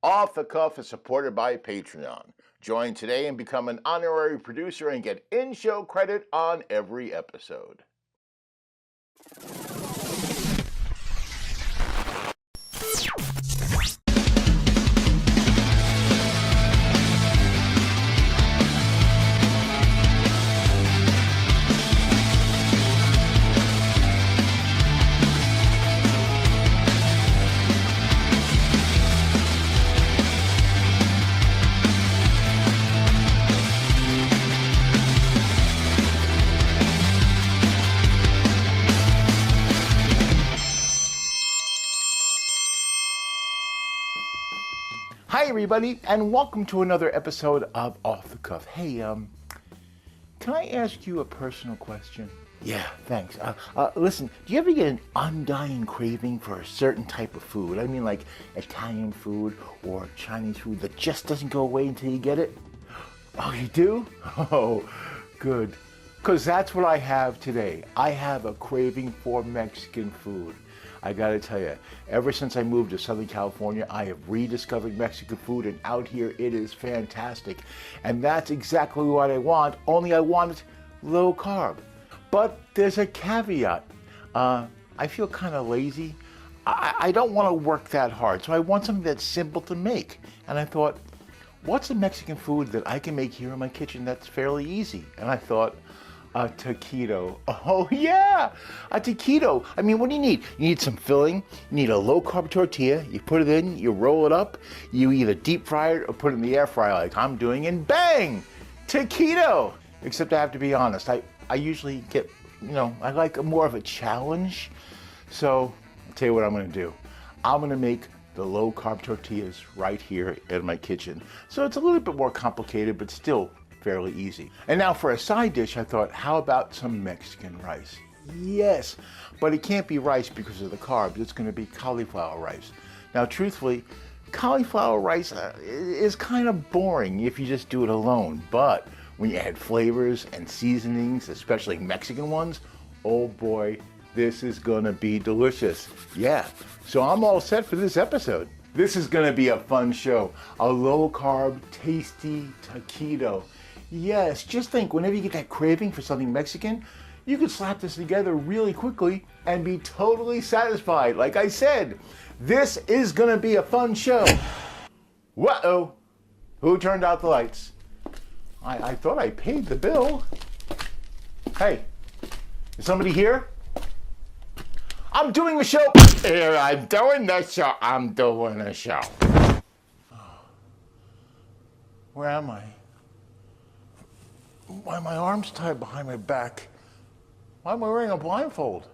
Off the Cuff is supported by Patreon. Join today and become an honorary producer and get in-show credit on every episode. Hi everybody, and welcome to another episode of Off the Cuff. Hey, can I ask you a personal question? Yeah, thanks. Listen, do you ever get an undying craving for a certain type of food? I mean, like Italian food or Chinese food that just doesn't go away until you get it? Oh, you do? Oh, good. Because that's what I have today. I have a craving for Mexican food. I gotta tell you, ever since I moved to Southern California, I have rediscovered Mexican food, and out here it is fantastic. And that's exactly what I want, only I want it low carb. But there's a caveat. I feel kind of lazy. I don't want to work that hard, so I want something that's simple to make. And I thought, what's a Mexican food that I can make here in my kitchen that's fairly easy? And I thought, a taquito. Oh yeah, a taquito. I mean, what do you need? You need some filling, you need a low carb tortilla, you put it in, you roll it up, you either deep fry it or put it in the air fryer like I'm doing, and bang, taquito. Except I have to be honest, I usually get, I like more of a challenge. So I'll tell you what I'm gonna do. I'm gonna make the low carb tortillas right here in my kitchen. So it's a little bit more complicated, but still fairly easy. And now for a side dish, I thought, how about some Mexican rice? Yes, but it can't be rice because of the carbs. It's going to be cauliflower rice. Now, truthfully, cauliflower rice is kind of boring if you just do it alone. But when you add flavors and seasonings, especially Mexican ones, oh boy, this is going to be delicious. Yeah, so I'm all set for this episode. This is going to be a fun show. A low carb, tasty taquito. Yes, just think, whenever you get that craving for something Mexican, you could slap this together really quickly and be totally satisfied. Like I said, this is gonna be a fun show. Whoa, who turned out the lights? I thought I paid the bill. Hey, is somebody here? I'm doing the show. Here, I'm doing the show. I'm doing the show. Where am I? Why are my arms tied behind my back? Why am I wearing a blindfold?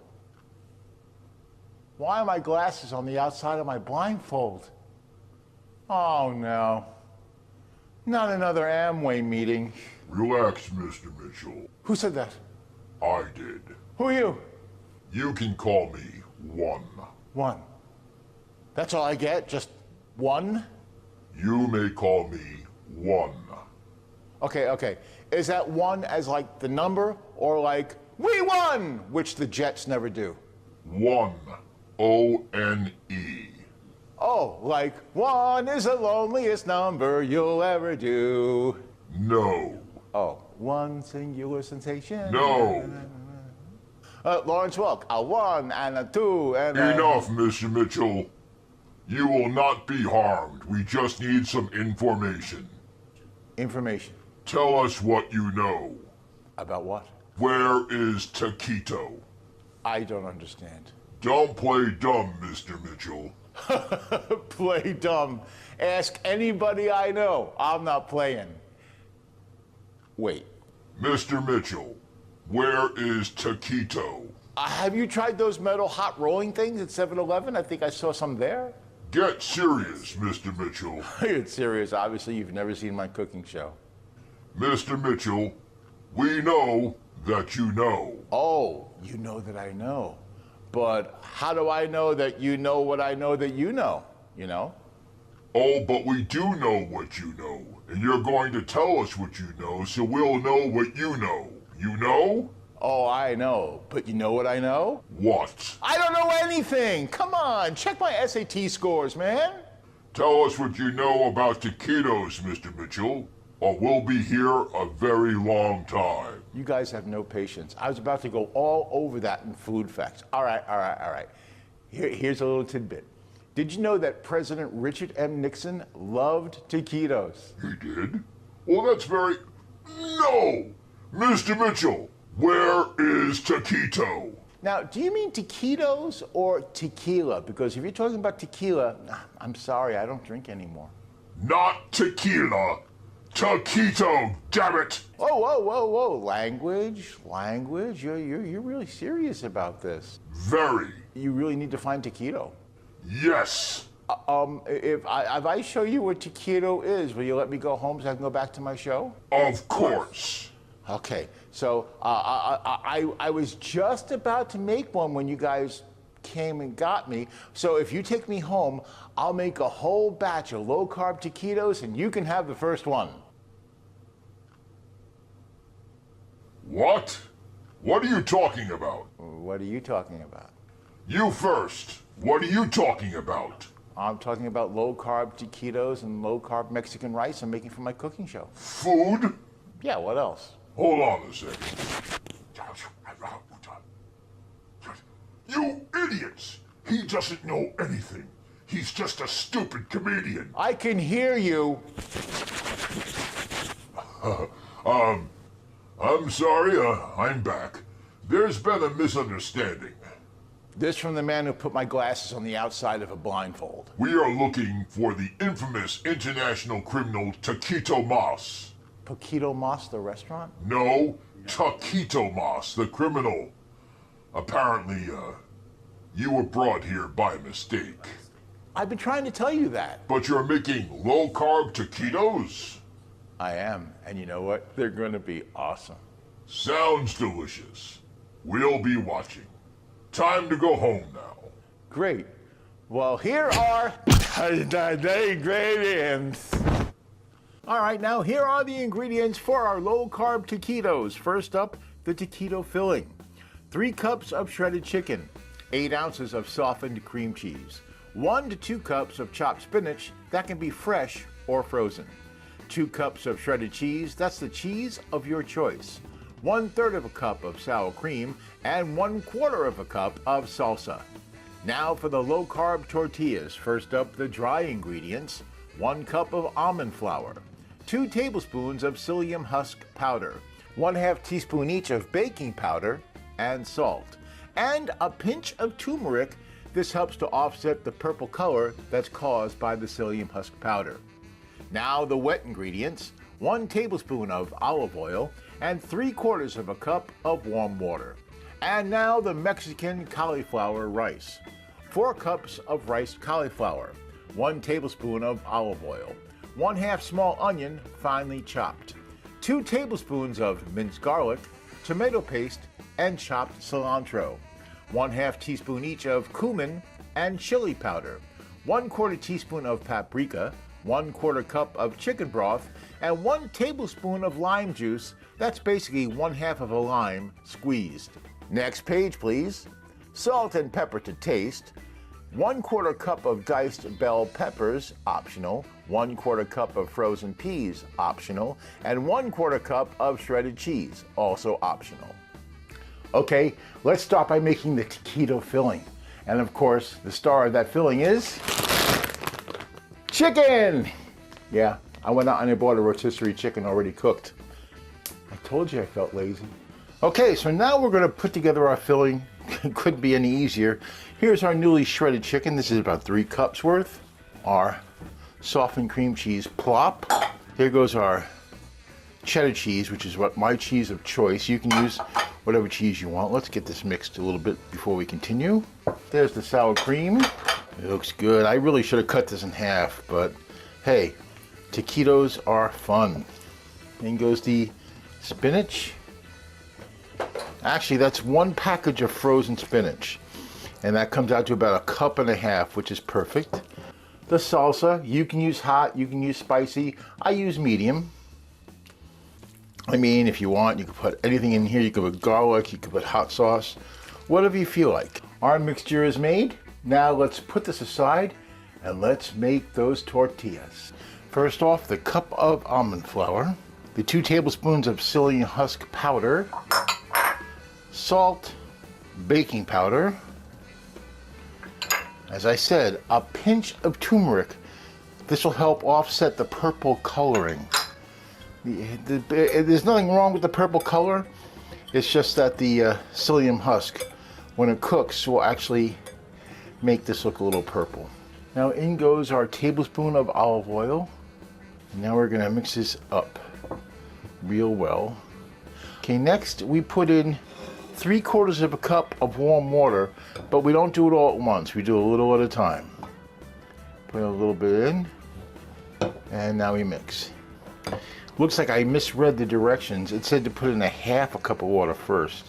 Why are my glasses on the outside of my blindfold? Oh no. Not another Amway meeting. Relax, Mr. Mitchell. Who said that? I did. Who are you? You can call me One. One. That's all I get? Just one? You may call me One. Okay. Is that one as like the number, or like, we won, which the Jets never do? One. O-N-E. Oh, like one is the loneliest number you'll ever do. No. Oh, one singular sensation. No. Lawrence Welk, a one and a two and Enough, Mr. Mitchell. You will not be harmed. We just need some information. Information. Tell us what you know. About what? Where is Taquito? I don't understand. Don't play dumb, Mr. Mitchell. Play dumb. Ask anybody I know. I'm not playing. Wait. Mr. Mitchell, where is Taquito? Have you tried those metal hot rolling things at 7-Eleven? I think I saw some there. Get serious, Mr. Mitchell. It's serious. Obviously, you've never seen my cooking show. Mr. Mitchell, we know that you know. Oh, you know that I know. But how do I know that you know what I know that you know? Oh, but we do know what you know. And you're going to tell us what you know, so we'll know what you know. You know? Oh, I know. But you know what I know? What? I don't know anything. Come on, check my SAT scores, man. Tell us what you know about taquitos, Mr. Mitchell, or we'll be here a very long time. You guys have no patience. I was about to go all over that in food facts. All right. Here's a little tidbit. Did you know that President Richard M. Nixon loved taquitos? He did? Well, that's very... No! Mr. Mitchell, where is taquito? Now, do you mean taquitos or tequila? Because if you're talking about tequila, I'm sorry, I don't drink anymore. Not tequila. Taquito, damn it! Whoa. Language. You're really serious about this. Very. You really need to find taquito. Yes. If I show you what taquito is, will you let me go home so I can go back to my show? Of course. Okay, so I was just about to make one when you guys came and got me. So if you take me home, I'll make a whole batch of low-carb taquitos and you can have the first one. What? What are you talking about? What are you talking about? You first. What are you talking about? I'm talking about low-carb taquitos and low-carb Mexican rice I'm making for my cooking show. Food? Yeah, what else? Hold on a second. You idiots! He doesn't know anything. He's just a stupid comedian. I can hear you. I'm sorry, I'm back. There's been a misunderstanding. This from the man who put my glasses on the outside of a blindfold. We are looking for the infamous international criminal Taquito Mas. Poquito Mas, the restaurant? No, Taquito Mas, the criminal. Apparently, you were brought here by mistake. I've been trying to tell you that. But you're making low-carb taquitos? I am, and you know what? They're going to be awesome. Sounds delicious. We'll be watching. Time to go home now. Great. Well, here are the ingredients. All right, now here are the ingredients for our low-carb taquitos. First up, the taquito filling. 3 cups of shredded chicken, 8 ounces of softened cream cheese, 1 to 2 cups of chopped spinach that can be fresh or frozen, 2 cups of shredded cheese, that's the cheese of your choice, 1/3 of a cup of sour cream, and 1/4 of a cup of salsa. Now for the low-carb tortillas. First up, the dry ingredients, 1 cup of almond flour, 2 tablespoons of psyllium husk powder, 1/2 teaspoon each of baking powder and salt, and a pinch of turmeric. This helps to offset the purple color that's caused by the psyllium husk powder. Now the wet ingredients, 1 tablespoon of olive oil and 3/4 of a cup of warm water. And now the Mexican cauliflower rice. 4 cups of riced cauliflower, 1 tablespoon of olive oil, 1/2 small onion finely chopped, 2 tablespoons of minced garlic, tomato paste, and chopped cilantro, 1/2 teaspoon each of cumin and chili powder, 1/4 teaspoon of paprika, 1/4 cup of chicken broth, and 1 tablespoon of lime juice. That's basically 1/2 of a lime squeezed. Next page, please. Salt and pepper to taste, 1/4 cup of diced bell peppers, optional, 1/4 cup of frozen peas, optional, and 1/4 cup of shredded cheese, also optional. Okay, let's start by making the taquito filling. And of course, the star of that filling is chicken! Yeah, I went out and I bought a rotisserie chicken already cooked. I told you I felt lazy. Okay, so now we're gonna put together our filling. It couldn't be any easier. Here's our newly shredded chicken. This is about 3 cups worth. Our softened cream cheese plop. Here goes our cheddar cheese, which is what my cheese of choice. You can use whatever cheese you want. Let's get this mixed a little bit before we continue. There's the sour cream. It looks good. I really should have cut this in half, but hey, taquitos are fun. Then goes the spinach. Actually, that's 1 package of frozen spinach, and that comes out to about 1.5 cups, which is perfect. The salsa, you can use hot, you can use spicy. I use medium. I mean, if you want, you can put anything in here. You can put garlic, you can put hot sauce, whatever you feel like. Our mixture is made. Now let's put this aside And let's make those tortillas. First off, the cup of almond flour, the 2 tablespoons of psyllium husk powder, salt, baking powder, as I said, a pinch of turmeric. This will help offset the purple coloring. There's nothing wrong with the purple color. It's just that the psyllium husk, when it cooks, will actually make this look a little purple. Now in goes our tablespoon of olive oil. And now we're gonna mix this up real well. Okay, next we put in 3/4 of a cup of warm water, but we don't do it all at once. We do a little at a time. Put a little bit in, and now we mix. Looks like I misread the directions. It said to put in 1/2 cup of water first.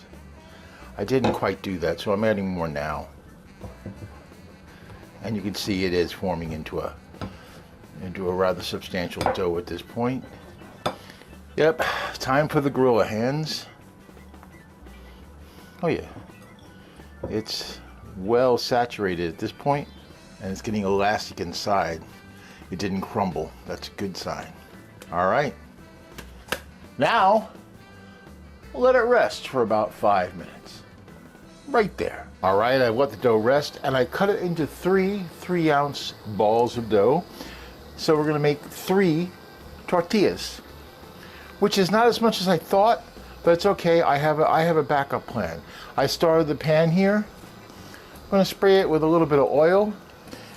I didn't quite do that, so I'm adding more now. And you can see it is forming into a rather substantial dough at this point. Yep, time for the gorilla hands. Oh yeah, it's well saturated at this point, and it's getting elastic inside. It didn't crumble. That's a good sign. All right. Now, let it rest for about 5 minutes. Right there. All right, I let the dough rest, and I cut it into 3 3-ounce balls of dough. So we're gonna make 3 tortillas, which is not as much as I thought, but it's okay. I have a backup plan. I started the pan here. I'm gonna spray it with a little bit of oil,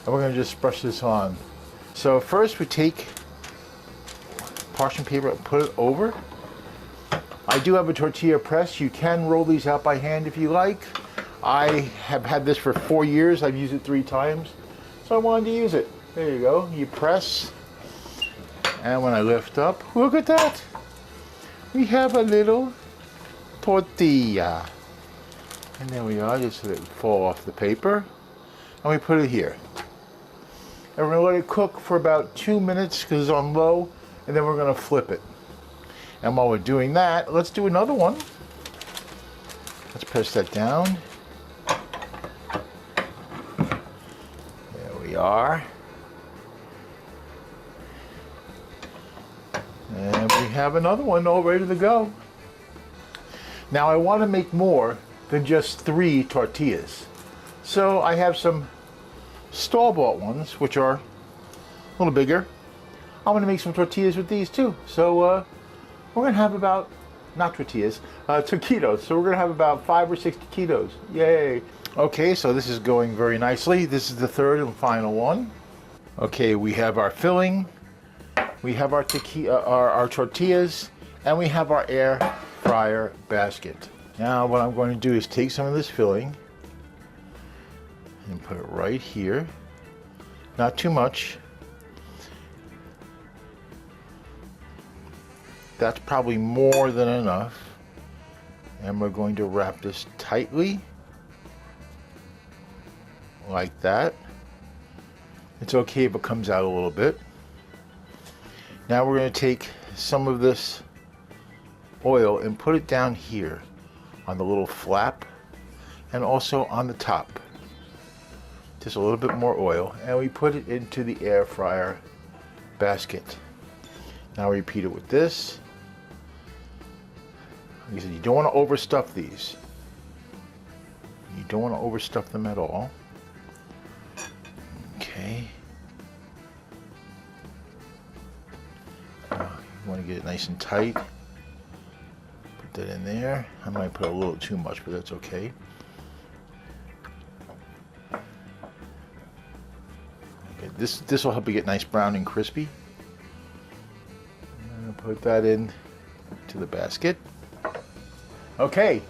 and we're gonna just brush this on. So first we take parchment paper and put it over. I do have a tortilla press. You can roll these out by hand if you like. I have had this for 4 years. I've used it 3 times, so I wanted to use it. There you go. You press, and when I lift up, look at that. We have a little tortilla. And there we are, just so it fall off the paper. And we put it here. And we're gonna let it cook for about 2 minutes because it's on low, and then we're gonna flip it. And while we're doing that, let's do another one. Let's press that down. There we are. And we have another one all ready to go. Now I want to make more than just 3 tortillas. So I have some store-bought ones, which are a little bigger. I'm going to make some tortillas with these too. So we're going to have about, not tortillas, taquitos. So we're going to have about 5 or 6 taquitos. Yay. Okay, so this is going very nicely. This is the 3rd and final one. Okay, we have our filling. We have our tortillas, and we have our air fryer basket. Now what I'm going to do is take some of this filling and put it right here. Not too much. That's probably more than enough. And we're going to wrap this tightly, like that. It's okay if it comes out a little bit. Now we're going to take some of this oil and put it down here on the little flap and also on the top. Just a little bit more oil, and we put it into the air fryer basket. Now repeat it with this. Like I said, you don't want to overstuff these. You don't want to overstuff them at all. Okay. You want to get it nice and tight. Put that in there. I might put a little too much, but that's okay. Okay, this will help you get nice brown and crispy. I'm going to put that in to the basket. Okay,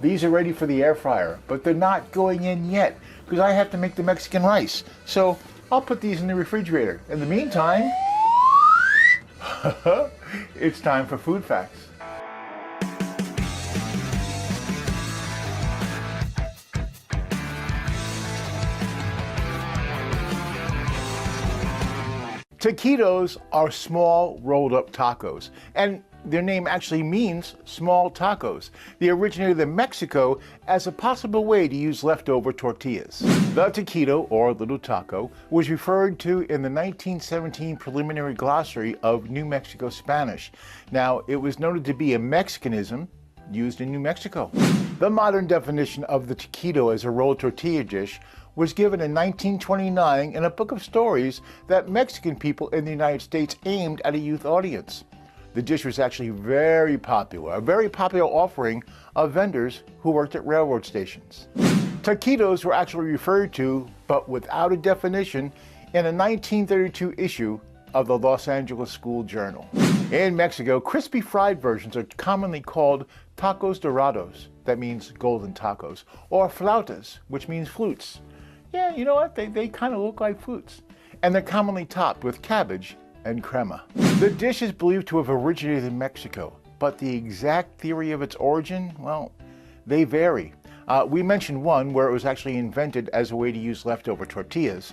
these are ready for the air fryer, but they're not going in yet because I have to make the Mexican rice. So I'll put these in the refrigerator. In the meantime, it's time for food facts. Taquitos are small rolled up tacos. And their name actually means small tacos. They originated in Mexico as a possible way to use leftover tortillas. The taquito, or little taco, was referred to in the 1917 preliminary glossary of New Mexico Spanish. Now, it was noted to be a Mexicanism used in New Mexico. The modern definition of the taquito as a rolled tortilla dish was given in 1929 in a book of stories that Mexican people in the United States aimed at a youth audience. The dish was actually very popular, a very popular offering of vendors who worked at railroad stations. Taquitos were actually referred to, but without a definition, in a 1932 issue of the Los Angeles School Journal. In Mexico, crispy fried versions are commonly called tacos dorados, that means golden tacos, or flautas, which means flutes. Yeah, you know what, they kind of look like flutes. And they're commonly topped with cabbage and crema. The dish is believed to have originated in Mexico, but the exact theory of its origin, well, they vary. We mentioned one where it was actually invented as a way to use leftover tortillas.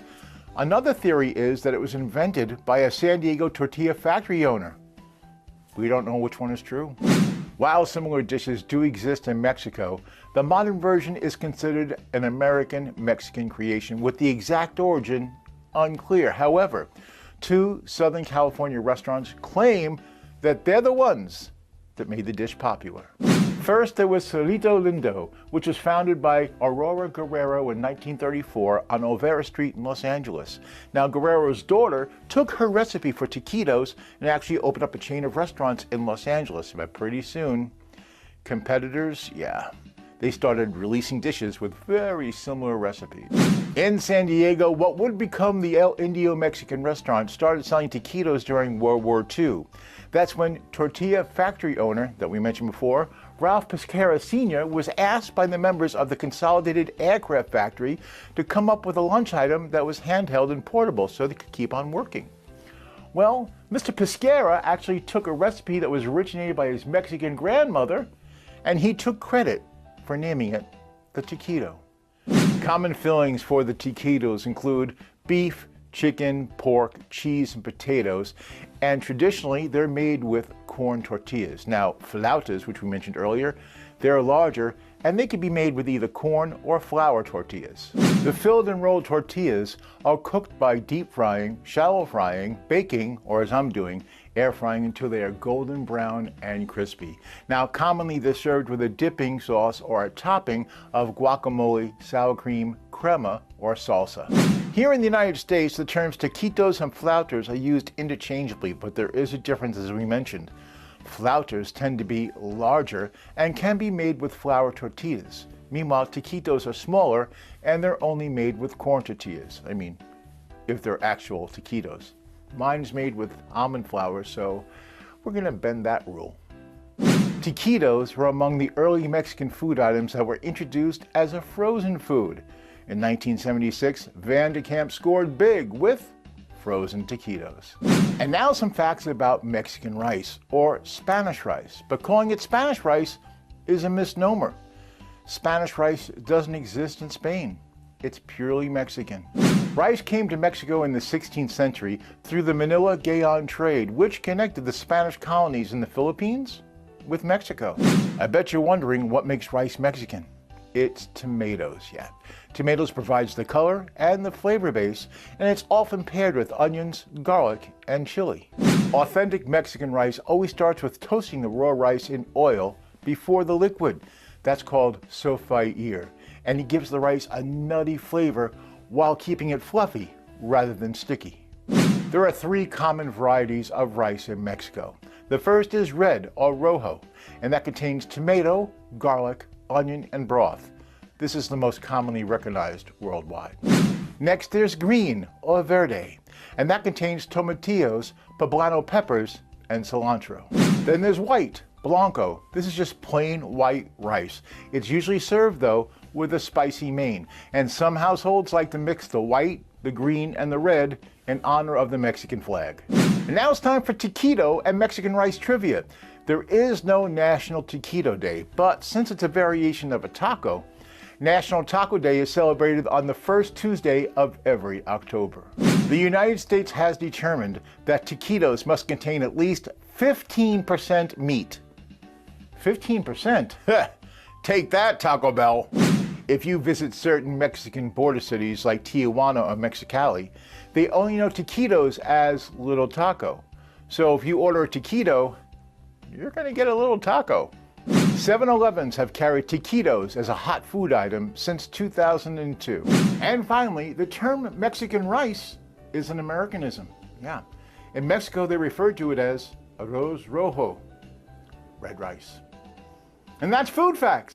Another theory is that it was invented by a San Diego tortilla factory owner. We don't know which one is true. While similar dishes do exist in Mexico, the modern version is considered an American Mexican creation with the exact origin unclear. However, two Southern California restaurants claim that they're the ones that made the dish popular. First, there was Solito Lindo, which was founded by Aurora Guerrero in 1934 on Olvera Street in Los Angeles. Now, Guerrero's daughter took her recipe for taquitos and actually opened up a chain of restaurants in Los Angeles. But pretty soon, competitors, they started releasing dishes with very similar recipes. In San Diego, what would become the El Indio Mexican restaurant started selling taquitos during World War II. That's when tortilla factory owner that we mentioned before, Ralph Pescara Sr., was asked by the members of the Consolidated Aircraft Factory to come up with a lunch item that was handheld and portable so they could keep on working. Well, Mr. Pescara actually took a recipe that was originated by his Mexican grandmother, and he took credit for naming it the taquito. Common fillings for the taquitos include beef, chicken, pork, cheese, and potatoes, and traditionally they're made with corn tortillas. Now, flautas, which we mentioned earlier, they're larger, and they can be made with either corn or flour tortillas. The filled and rolled tortillas are cooked by deep frying, shallow frying, baking, or as I'm doing, air frying until they are golden brown and crispy. Now, commonly they're served with a dipping sauce or a topping of guacamole, sour cream, crema, or salsa. Here in the United States, the terms taquitos and flautas are used interchangeably, but there is a difference as we mentioned. Flautas tend to be larger and can be made with flour tortillas. Meanwhile, taquitos are smaller and they're only made with corn tortillas. I mean, if they're actual taquitos. Mine's made with almond flour, so we're gonna bend that rule. Taquitos were among the early Mexican food items that were introduced as a frozen food. In 1976, Van de Kamp scored big with frozen taquitos. And now some facts about Mexican rice, or Spanish rice. But calling it Spanish rice is a misnomer. Spanish rice doesn't exist in Spain. It's purely Mexican. Rice came to Mexico in the 16th century through the Manila-Gayon trade, which connected the Spanish colonies in the Philippines with Mexico. I bet you're wondering what makes rice Mexican. It's tomatoes, yeah. Tomatoes provides the color and the flavor base, and it's often paired with onions, garlic, and chili. Authentic Mexican rice always starts with toasting the raw rice in oil before the liquid. That's called sofreír, and it gives the rice a nutty flavor while keeping it fluffy rather than sticky. There are three common varieties of rice in Mexico. The first is red, or rojo, and that contains tomato, garlic, onion, and broth. This is the most commonly recognized worldwide. Next, there's green, or verde, and that contains tomatillos, poblano peppers, and cilantro. Then there's white, blanco. This is just plain white rice. It's usually served, though, with a spicy main, and some households like to mix the white, the green, and the red in honor of the Mexican flag. And now it's time for taquito and Mexican rice trivia. There is no National Taquito Day, but since it's a variation of a taco, National Taco Day is celebrated on the first Tuesday of every October. The United States has determined that taquitos must contain at least 15% meat. 15%? Take that, Taco Bell. If you visit certain Mexican border cities like Tijuana or Mexicali, they only know taquitos as little taco. So if you order a taquito, you're gonna get a little taco. 7-Elevens have carried taquitos as a hot food item since 2002. And finally, the term Mexican rice is an Americanism. Yeah. In Mexico, they refer to it as arroz rojo, red rice. And that's Food Facts.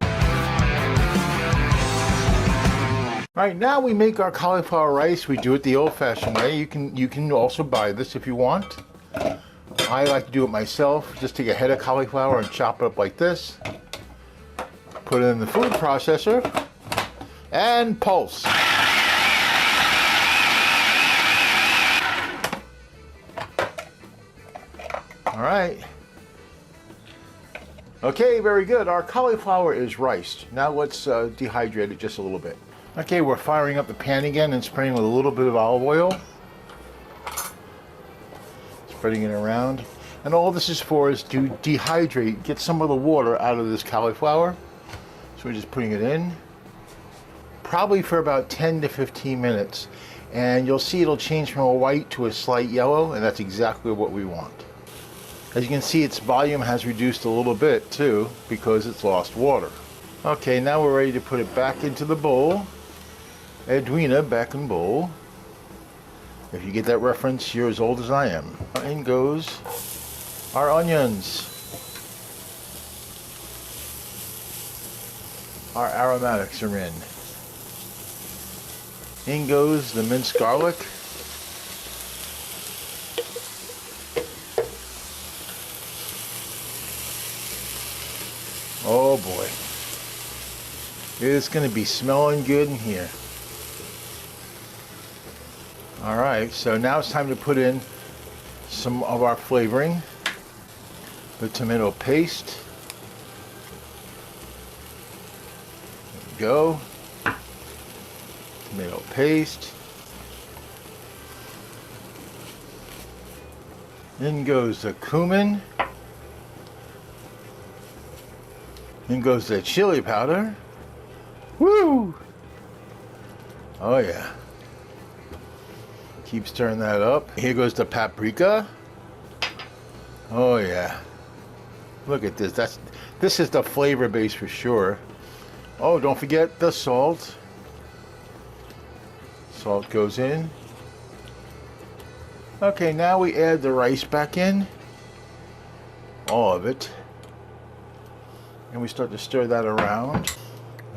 All right, now we make our cauliflower rice. We do it the old-fashioned way. You can also buy this if you want. I like to do it myself. Just take a head of cauliflower and chop it up like this. Put it in the food processor and pulse. All right. Okay, very good. Our cauliflower is riced. Now let's dehydrate it just a little bit. Okay, we're firing up the pan again and spraying with a little bit of olive oil. Spreading it around. And all this is for is to dehydrate, get some of the water out of this cauliflower. So we're just putting it in. Probably for about 10 to 15 minutes. And you'll see it'll change from a white to a slight yellow, and that's exactly what we want. As you can see, its volume has reduced a little bit too, because it's lost water. Okay, now we're ready to put it back into the bowl. Edwina, back in bowl. If you get that reference, you're as old as I am. In goes our onions. Our aromatics are in. In goes the minced garlic. Oh boy. It's going to be smelling good in here. Alright, so now it's time to put in some of our flavoring. The tomato paste. There we go. Tomato paste. In goes the cumin. In goes the chili powder. Woo! Oh yeah. Keep stirring that up. Here goes the paprika. Oh yeah. Look at this. This is the flavor base for sure. Oh, don't forget the salt. Salt goes in. Okay, now we add the rice back in. All of it. And we start to stir that around.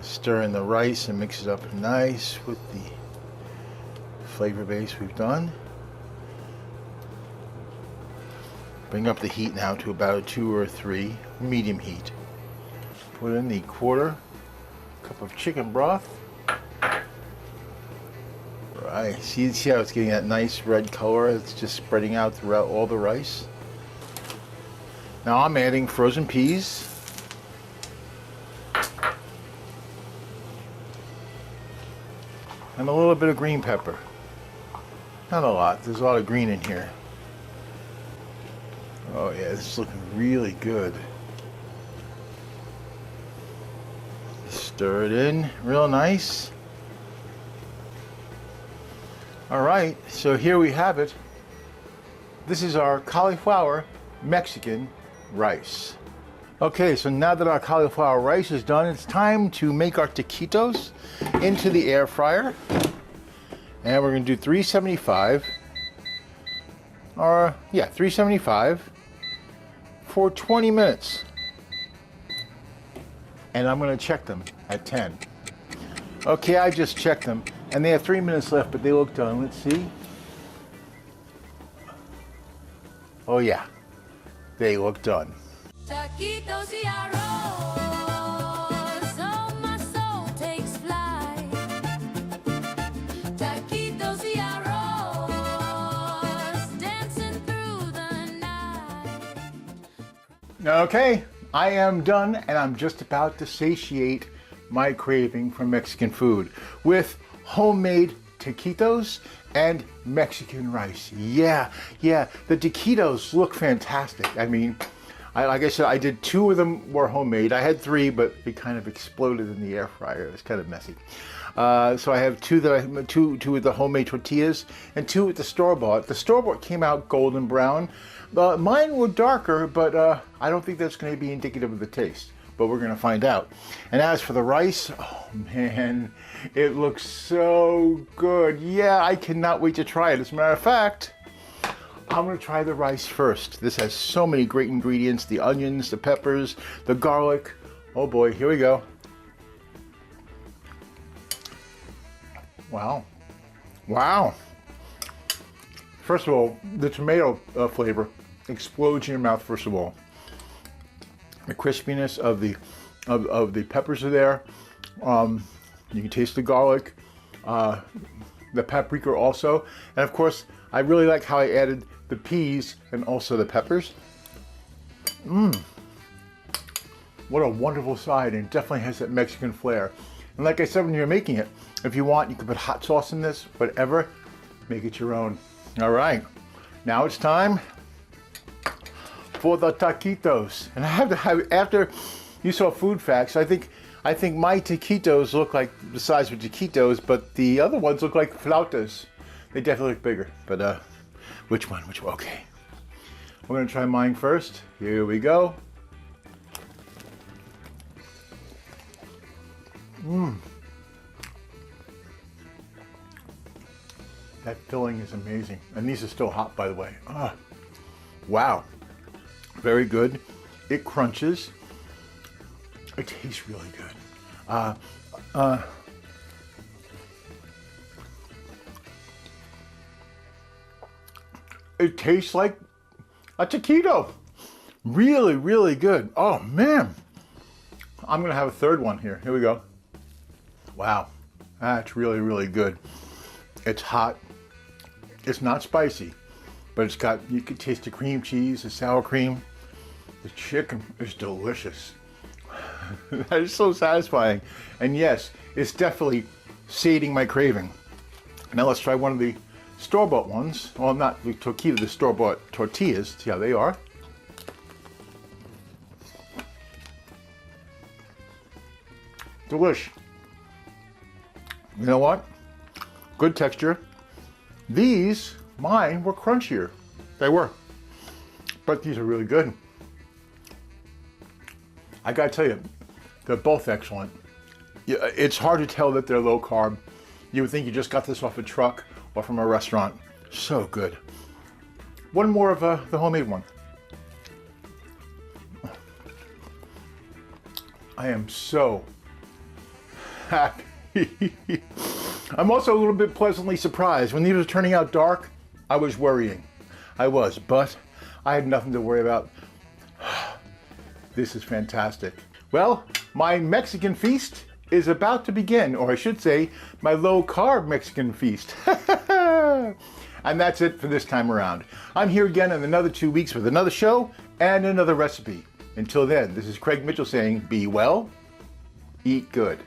Stir in the rice and mix it up nice with the flavor base we've done. Bring up the heat now to about a 2 or 3 medium heat. Put in the 1/4 cup of chicken broth. Right, see how it's getting that nice red color? It's just spreading out throughout all the rice. Now I'm adding frozen peas. And a little bit of green pepper. Not a lot, there's a lot of green in here. Oh yeah, this is looking really good. Stir it in real nice. Alright, so here we have it. This is our cauliflower Mexican rice. Okay, so now that our cauliflower rice is done, it's time to make our taquitos into the air fryer. And we're going to do 375, or yeah, 375 for 20 minutes. And I'm going to check them at 10. Okay, I just checked them, and they have 3 minutes left, but they look done. Let's see. Oh yeah, they look done. Taquitos y arroz, oh my soul takes flight. Taquitos y arroz, dancing through the night. Okay, I am done, and I'm just about to satiate my craving for Mexican food with homemade taquitos and Mexican rice. Yeah. The taquitos look fantastic. I mean, like I said, I did 2 of them were homemade. I had 3, but it kind of exploded in the air fryer. It was kind of messy. So I have 2 two with the homemade tortillas and 2 with the store-bought. The store-bought came out golden brown. Mine were darker, but I don't think that's going to be indicative of the taste. But we're going to find out. And as for the rice, oh man, it looks so good. Yeah, I cannot wait to try it. As a matter of fact, I'm going to try the rice first. This has so many great ingredients. The onions, the peppers, the garlic. Oh boy, here we go. Wow. First of all, the tomato flavor explodes in your mouth, first of all. The crispiness of the peppers are there. You can taste the garlic, the paprika also. And of course, I really like how I added the peas and also the peppers. What a wonderful side, and it definitely has that Mexican flair. And like I said, when you're making it, if you want, you can put hot sauce in this, whatever, make it your own. All right, now it's time for the taquitos. And I have to have, after you saw Food Facts, I think my taquitos look like the size of taquitos, but the other ones look like flautas. They definitely look bigger, but which one? Okay. We're gonna try mine first. Here we go. That filling is amazing. And these are still hot, by the way. Wow. Very good. It crunches. It tastes really good. It tastes like a taquito. Really, really good. Oh man. I'm gonna have a third one here. Here we go. Wow. That's really, really good. It's hot. It's not spicy, but it's got, you can taste the cream cheese, the sour cream. The chicken is delicious. That is so satisfying. And yes, it's definitely sating my craving. Now let's try one of the store-bought ones. Well, not the taquito, the store-bought tortillas. See how they are. Delish. You know what? Good texture. These, mine, were crunchier. They were. But these are really good. I gotta tell you, they're both excellent. Yeah, it's hard to tell that they're low carb. You would think you just got this off a truck or from a restaurant. So good. One more of the homemade one. I am so happy. I'm also a little bit pleasantly surprised. When these were turning out dark, I was worrying. I was, but I had nothing to worry about. This is fantastic. Well, my Mexican feast is about to begin, or I should say, my low-carb Mexican feast. And that's it for this time around. I'm here again in another 2 weeks with another show and another recipe. Until then, this is Craig Mitchell saying, be well, eat good.